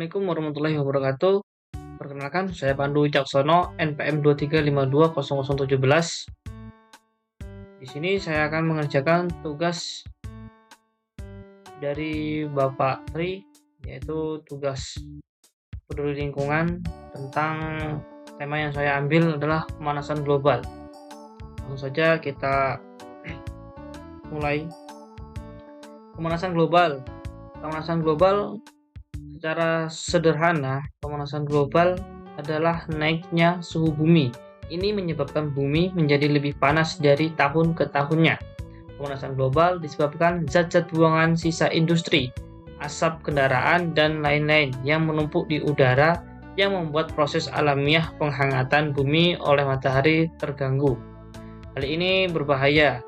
Assalamualaikum warahmatullahi wabarakatuh. Perkenalkan, saya Pandu Wicaksono, NPM 23520017. Di sini saya akan mengerjakan tugas dari Bapak Tri, yaitu tugas peduli lingkungan tentang tema yang saya ambil adalah pemanasan global. Langsung saja kita mulai. Pemanasan global. Pemanasan global secara sederhana, pemanasan global adalah naiknya suhu bumi. Ini menyebabkan bumi menjadi lebih panas dari tahun ke tahunnya. Pemanasan global disebabkan zat-zat buangan sisa industri, asap kendaraan, dan lain-lain yang menumpuk di udara yang membuat proses alamiah penghangatan bumi oleh matahari terganggu. Hal ini berbahaya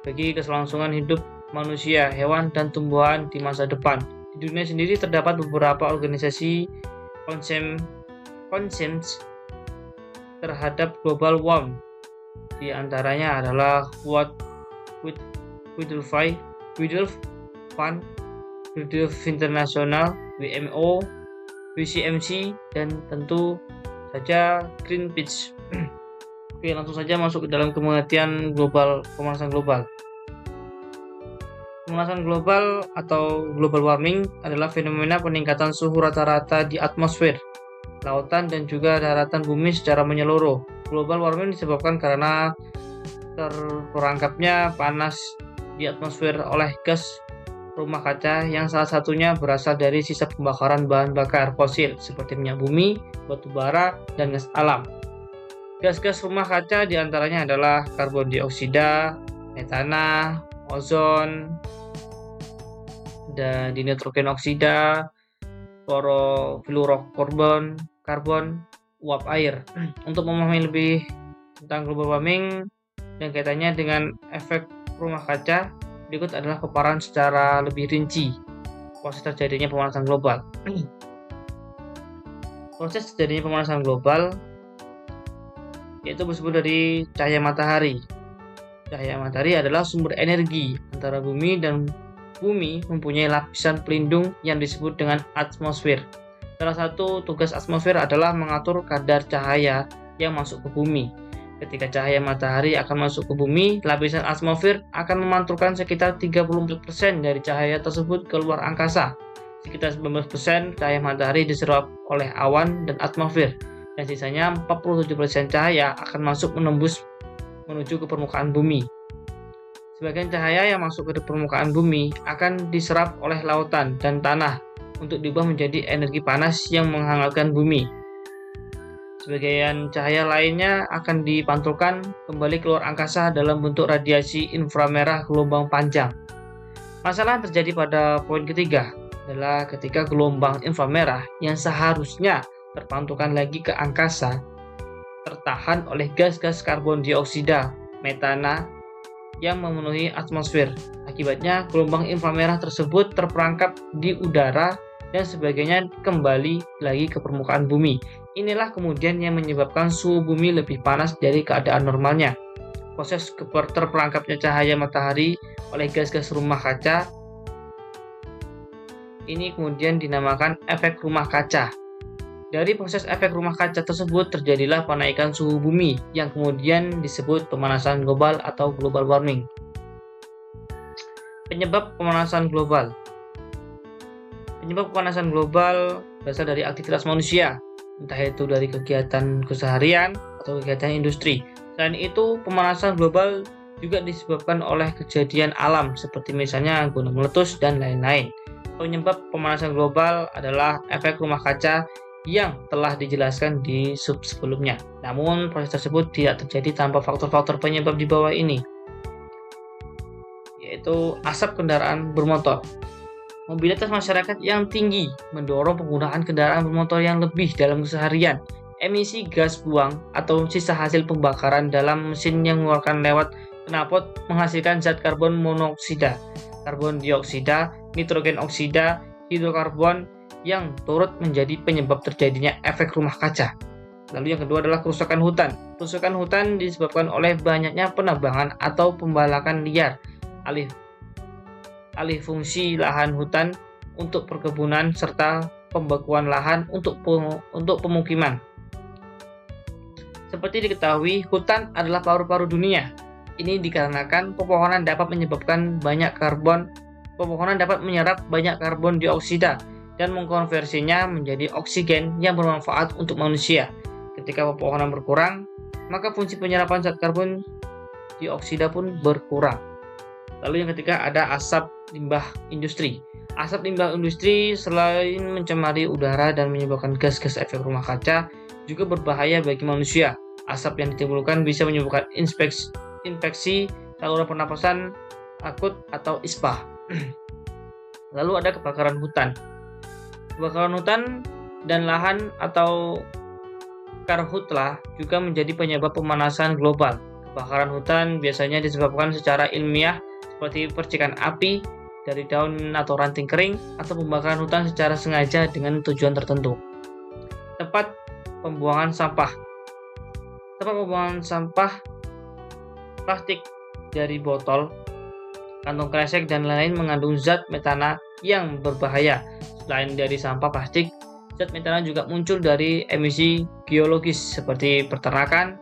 bagi keselangsungan hidup manusia, hewan, dan tumbuhan di masa depan. Di dunia sendiri terdapat beberapa organisasi konsen terhadap global warming. Di antaranya adalah World Wildlife Fund, Wildlife International, WMO, WCMC, dan tentu saja Greenpeace. Oke, langsung saja masuk ke dalam pengertian pemanasan global. Pemanasan global atau global warming adalah fenomena peningkatan suhu rata-rata di atmosfer, lautan, dan juga daratan bumi secara menyeluruh. Global warming disebabkan karena terperangkapnya panas di atmosfer oleh gas rumah kaca yang salah satunya berasal dari sisa pembakaran bahan bakar fosil seperti minyak bumi, batu bara, dan gas alam. Gas-gas rumah kaca diantaranya adalah karbon dioksida, metana, ozon, dan nitrogen oksida, karbon, uap air. Untuk memahami lebih tentang global warming dan kaitannya dengan efek rumah kaca, berikut adalah paparan secara lebih rinci proses terjadinya pemanasan global. Proses terjadinya pemanasan global yaitu bersumber dari cahaya matahari. Cahaya matahari adalah sumber energi antara bumi, dan bumi mempunyai lapisan pelindung yang disebut dengan atmosfer. Salah satu tugas atmosfer adalah mengatur kadar cahaya yang masuk ke bumi. Ketika cahaya matahari akan masuk ke bumi, lapisan atmosfer akan memantulkan sekitar 34% dari cahaya tersebut keluar angkasa. Sekitar 19% cahaya matahari diserap oleh awan dan atmosfer, dan sisanya 47% cahaya akan masuk menuju ke permukaan bumi. Sebagian cahaya yang masuk ke permukaan bumi akan diserap oleh lautan dan tanah untuk diubah menjadi energi panas yang menghangatkan bumi. Sebagian cahaya lainnya akan dipantulkan kembali keluar angkasa dalam bentuk radiasi inframerah gelombang panjang. Masalah yang terjadi pada poin ketiga adalah ketika gelombang inframerah yang seharusnya terpantulkan lagi ke angkasa tertahan oleh gas-gas karbon dioksida, metana, yang memenuhi atmosfer. Akibatnya, gelombang inframerah tersebut terperangkap di udara dan sebagainya kembali lagi ke permukaan bumi. Inilah kemudian yang menyebabkan suhu bumi lebih panas dari keadaan normalnya. Proses terperangkapnya cahaya matahari oleh gas-gas rumah kaca ini kemudian dinamakan efek rumah kaca. Dari proses efek rumah kaca tersebut terjadilah penaikan suhu bumi yang kemudian disebut pemanasan global atau global warming. Penyebab pemanasan global. Penyebab pemanasan global berasal dari aktivitas manusia, entah itu dari kegiatan keseharian atau kegiatan industri. Selain itu, pemanasan global juga disebabkan oleh kejadian alam seperti misalnya gunung meletus dan lain-lain. Penyebab pemanasan global adalah efek rumah kaca yang telah dijelaskan di sub sebelumnya. Namun, proses tersebut tidak terjadi tanpa faktor-faktor penyebab di bawah ini, yaitu asap kendaraan bermotor. Mobilitas masyarakat yang tinggi mendorong penggunaan kendaraan bermotor yang lebih dalam keseharian. Emisi gas buang atau sisa hasil pembakaran dalam mesin yang mengeluarkan lewat knalpot menghasilkan zat karbon monoksida, karbon dioksida, nitrogen oksida, hidrokarbon yang turut menjadi penyebab terjadinya efek rumah kaca. Lalu yang kedua adalah kerusakan hutan. Kerusakan hutan disebabkan oleh banyaknya penebangan atau pembalakan liar, alih fungsi lahan hutan untuk perkebunan, serta pembekuan lahan untuk pemukiman. Seperti diketahui, hutan adalah paru-paru dunia. Ini dikarenakan pepohonan dapat menyerap banyak karbon dioksida dan mengkonversinya menjadi oksigen yang bermanfaat untuk manusia. Ketika pepohonan berkurang, maka fungsi penyerapan zat karbon dioksida pun berkurang. Lalu yang ketiga ada asap limbah industri. Asap limbah industri selain mencemari udara dan menyebabkan gas-gas efek rumah kaca, juga berbahaya bagi manusia. Asap yang ditimbulkan bisa menyebabkan infeksi saluran pernapasan akut atau ISPA. Lalu ada kebakaran hutan. Kebakaran hutan dan lahan atau karhutla juga menjadi penyebab pemanasan global. Kebakaran hutan biasanya disebabkan secara ilmiah seperti percikan api dari daun atau ranting kering atau pembakaran hutan secara sengaja dengan tujuan tertentu. Tempat pembuangan sampah. Tempat pembuangan sampah plastik dari botol, kantong kresek, dan lain-lain mengandung zat metana yang berbahaya. Selain dari sampah plastik, zat metana juga muncul dari emisi geologis seperti peternakan,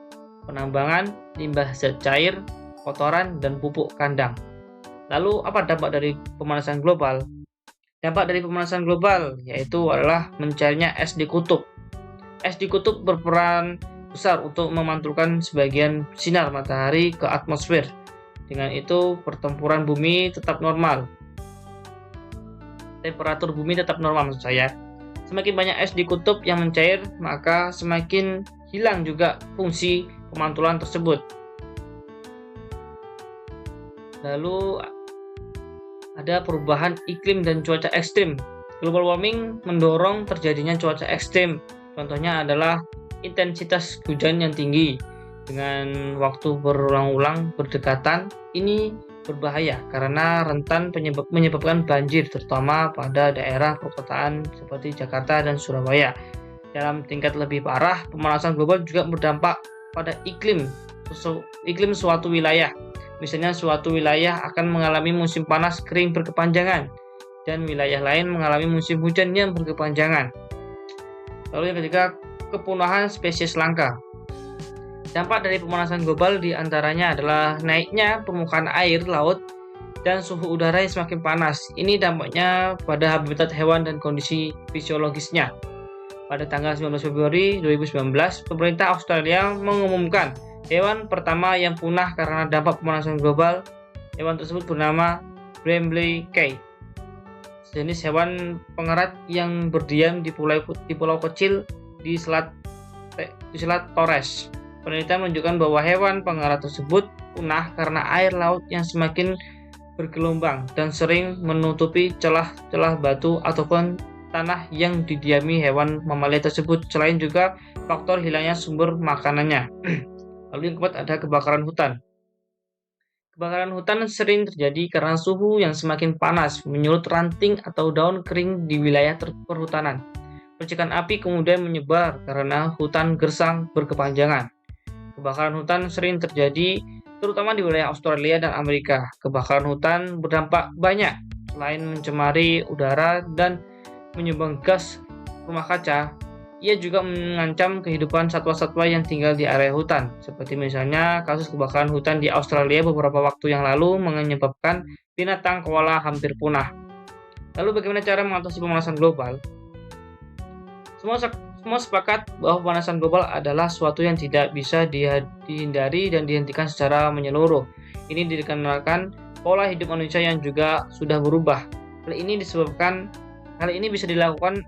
penambangan, limbah zat cair, kotoran, dan pupuk kandang. Lalu apa dampak dari pemanasan global? Dampak dari pemanasan global yaitu adalah mencairnya es di kutub. Es di kutub berperan besar untuk memantulkan sebagian sinar matahari ke atmosfer. Dengan itu, pertempuran bumi tetap normal. Temperatur bumi tetap normal maksud saya. Semakin banyak es di kutub yang mencair, maka semakin hilang juga fungsi pemantulan tersebut. Lalu ada perubahan iklim dan cuaca ekstrim. Global warming mendorong terjadinya cuaca ekstrim. Contohnya adalah intensitas hujan yang tinggi dengan waktu berulang-ulang berdekatan. Ini berbahaya karena rentan menyebabkan banjir, terutama pada daerah perkotaan seperti Jakarta dan Surabaya. Dalam tingkat lebih parah, pemanasan global juga berdampak pada iklim suatu wilayah. Misalnya suatu wilayah akan mengalami musim panas kering berkepanjangan dan wilayah lain mengalami musim hujan yang berkepanjangan. Lalu yang ketiga, kepunahan spesies langka. Dampak dari pemanasan global diantaranya adalah naiknya permukaan air laut dan suhu udara yang semakin panas. Ini dampaknya pada habitat hewan dan kondisi fisiologisnya. Pada tanggal 19 Februari 2019, pemerintah Australia mengumumkan hewan pertama yang punah karena dampak pemanasan global. Hewan tersebut bernama Brambly Kay, sejenis hewan pengerat yang berdiam di pulau kecil di Selat Torres. Penelitian menunjukkan bahwa hewan pengerat tersebut punah karena air laut yang semakin bergelombang dan sering menutupi celah-celah batu ataupun tanah yang didiami hewan mamalia tersebut. Selain juga faktor hilangnya sumber makanannya. Lalu yang keempat ada kebakaran hutan. Kebakaran hutan sering terjadi karena suhu yang semakin panas menyulut ranting atau daun kering di wilayah perhutanan. Percikan api kemudian menyebar karena hutan gersang berkepanjangan. Kebakaran hutan sering terjadi terutama di wilayah Australia dan Amerika. Kebakaran hutan berdampak banyak. Selain mencemari udara dan menyumbang gas rumah kaca, ia juga mengancam kehidupan satwa-satwa yang tinggal di area hutan. Seperti misalnya kasus kebakaran hutan di Australia beberapa waktu yang lalu menyebabkan binatang koala hampir punah. Lalu bagaimana cara mengatasi pemanasan global? Semua sepakat bahwa pemanasan global adalah suatu yang tidak bisa dihindari dan dihentikan secara menyeluruh. Ini dikarenakan pola hidup manusia yang juga sudah berubah. Hal ini bisa dilakukan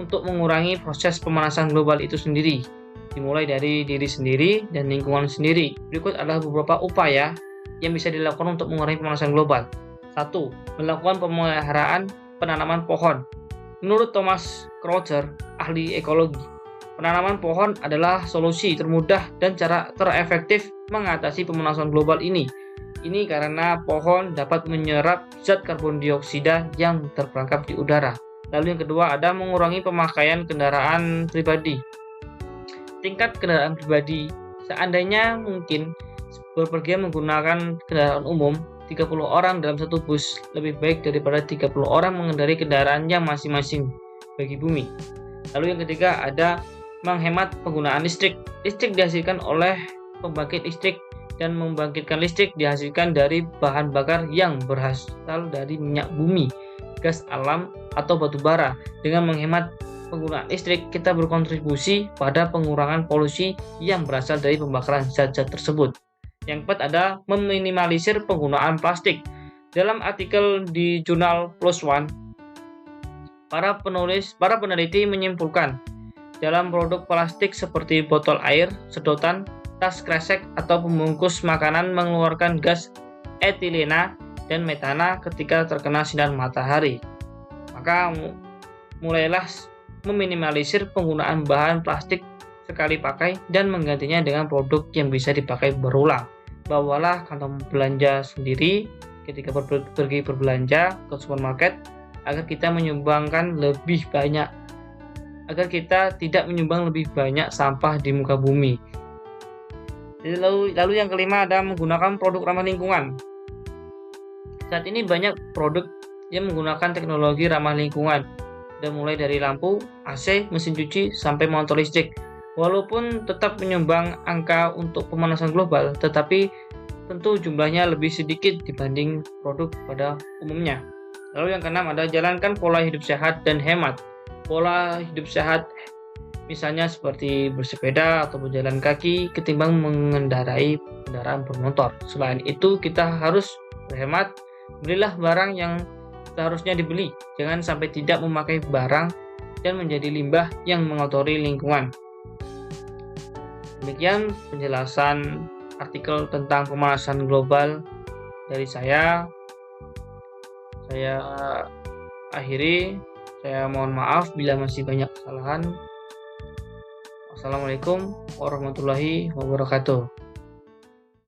untuk mengurangi proses pemanasan global itu sendiri, dimulai dari diri sendiri dan lingkungan sendiri. Berikut adalah beberapa upaya yang bisa dilakukan untuk mengurangi pemanasan global. 1. Melakukan pemeliharaan penanaman pohon. Menurut Thomas Crowther, ahli ekologi, penanaman pohon adalah solusi termudah dan cara terefektif mengatasi pemanasan global ini. Ini karena pohon dapat menyerap zat karbon dioksida yang terperangkap di udara. Lalu yang kedua ada mengurangi pemakaian kendaraan pribadi. Tingkat kendaraan pribadi, seandainya mungkin berpergian menggunakan kendaraan umum, 30 orang dalam satu bus lebih baik daripada 30 orang mengendarai kendaraannya masing-masing bagi bumi. Lalu yang ketiga ada menghemat penggunaan listrik. Listrik dihasilkan oleh pembangkit listrik dan membangkitkan listrik dihasilkan dari bahan bakar yang berasal dari minyak bumi, gas alam, atau batu bara. Dengan menghemat penggunaan listrik, kita berkontribusi pada pengurangan polusi yang berasal dari pembakaran zat-zat tersebut. Yang keempat ada meminimalisir penggunaan plastik. Dalam artikel di jurnal PLOS ONE, para peneliti menyimpulkan dalam produk plastik seperti botol air, sedotan, tas kresek, atau pembungkus makanan mengeluarkan gas etilena dan metana ketika terkena sinar matahari. Maka mulailah meminimalisir penggunaan bahan plastik sekali pakai dan menggantinya dengan produk yang bisa dipakai berulang. Bawalah kantong belanja sendiri ketika pergi berbelanja ke supermarket agar kita tidak menyumbang lebih banyak sampah di muka bumi. Lalu yang kelima ada menggunakan produk ramah lingkungan. Saat ini banyak produk yang menggunakan teknologi ramah lingkungan, dan mulai dari lampu, AC, mesin cuci, sampai motor listrik. Walaupun tetap menyumbang angka untuk pemanasan global, tetapi tentu jumlahnya lebih sedikit dibanding produk pada umumnya. Lalu yang keenam ada jalankan pola hidup sehat dan hemat. Pola hidup sehat misalnya seperti bersepeda atau berjalan kaki ketimbang mengendarai kendaraan bermotor. Selain itu, kita harus berhemat, belilah barang yang seharusnya dibeli. Jangan sampai tidak memakai barang dan menjadi limbah yang mengotori lingkungan. Demikian penjelasan artikel tentang pemanasan global dari saya. Saya akhiri. Saya mohon maaf bila masih banyak kesalahan. Wassalamualaikum warahmatullahi wabarakatuh.